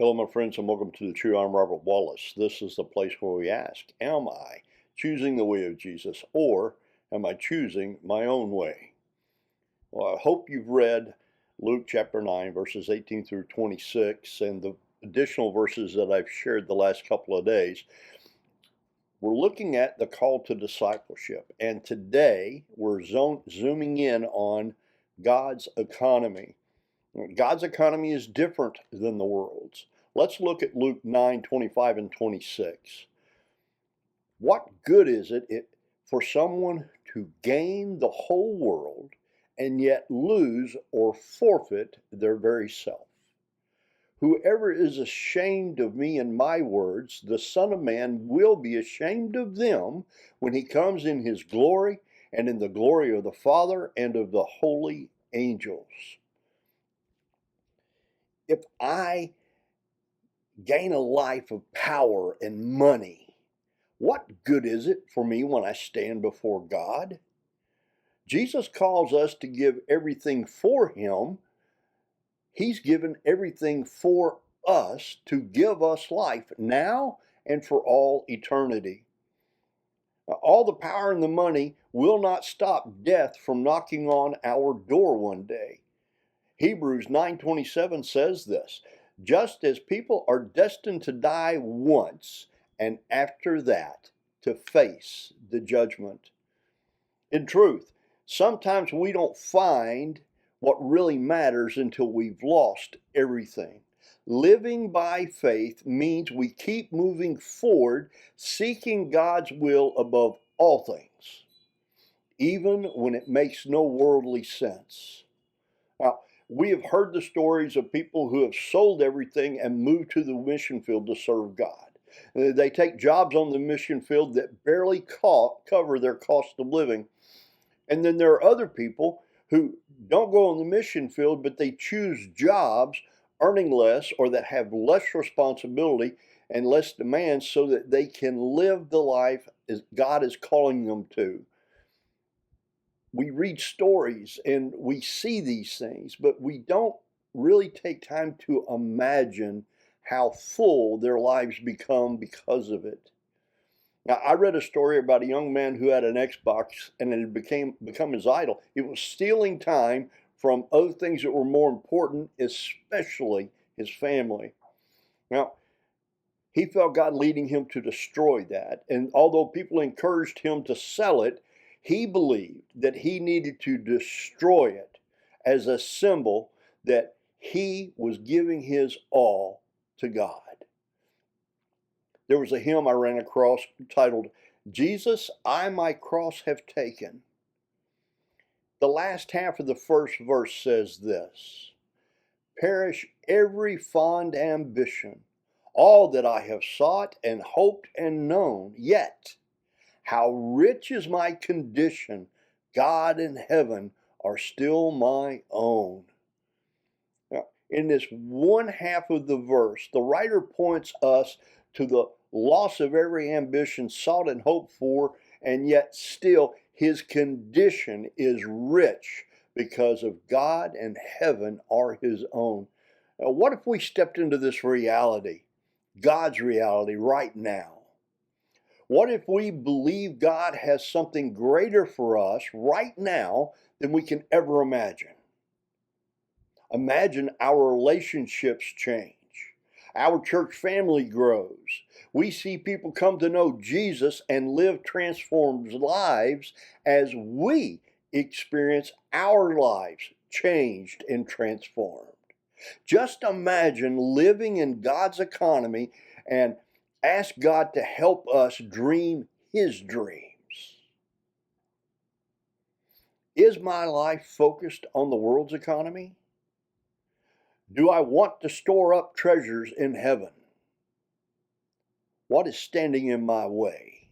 Hello, my friends, and welcome to the True. I'm Robert Wallace. This is the place where we ask, am I choosing the way of Jesus, or am I choosing my own way? Well, I hope you've read Luke chapter 9, verses 18 through 26, and the additional verses that I've shared the last couple of days. We're looking at the call to discipleship, and today we're zooming in on God's economy. God's economy is different than the world's. Let's look at Luke 9, 25 and 26. What good is it for someone to gain the whole world and yet lose or forfeit their very self? Whoever is ashamed of me and my words, the Son of Man will be ashamed of them when he comes in his glory and in the glory of the Father and of the holy angels. If I gain a life of power and money, what good is it for me when I stand before God? Jesus calls us to give everything for him. He's given everything for us to give us life now and for all eternity. All the power and the money will not stop death from knocking on our door one day. Hebrews 9:27 says this, just as people are destined to die once, and after that to face the judgment. In truth, sometimes we don't find what really matters until we've lost everything. Living by faith means we keep moving forward, seeking God's will above all things, even when it makes no worldly sense. Now, we have heard the stories of people who have sold everything and moved to the mission field to serve God. They take jobs on the mission field that barely cover their cost of living. And then there are other people who don't go on the mission field, but they choose jobs earning less or that have less responsibility and less demands so that they can live the life as God is calling them to. We read stories and we see these things, but we don't really take time to imagine how full their lives become because of it. Now, I read a story about a young man who had an Xbox and it had become his idol. It was stealing time from other things that were more important, especially his family. Now, he felt God leading him to destroy that. And although people encouraged him to sell it, he believed that he needed to destroy it as a symbol that he was giving his all to God. There was a hymn I ran across titled, Jesus, I my cross have taken. The last half of the first verse says this, perish every fond ambition, all that I have sought and hoped and known, yet how rich is my condition, God and heaven are still my own. Now, in this one half of the verse, the writer points us to the loss of every ambition sought and hoped for, and yet still his condition is rich because of God and heaven are his own. Now, what if we stepped into this reality, God's reality right now? What if we believe God has something greater for us right now than we can ever imagine? Imagine our relationships change. Our church family grows. We see people come to know Jesus and live transformed lives as we experience our lives changed and transformed. Just imagine living in God's economy and ask God to help us dream his dreams. Is my life focused on the world's economy? Do I want to store up treasures in heaven? What is standing in my way?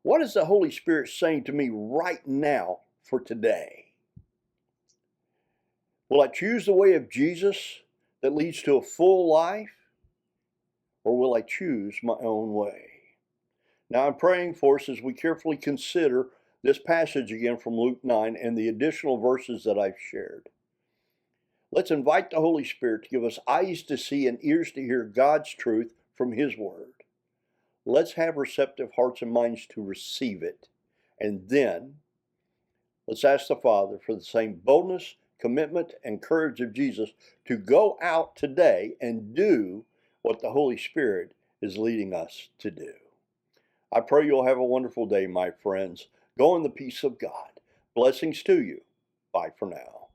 What is the Holy Spirit saying to me right now for today? Will I choose the way of Jesus that leads to a full life? Or will I choose my own way? Now I'm praying for us as we carefully consider this passage again from Luke 9 and the additional verses that I've shared. Let's invite the Holy Spirit to give us eyes to see and ears to hear God's truth from His Word. Let's have receptive hearts and minds to receive it. And then, let's ask the Father for the same boldness, commitment, and courage of Jesus to go out today and do what the Holy Spirit is leading us to do. I pray you'll have a wonderful day, my friends. Go in the peace of God. Blessings to you. Bye for now.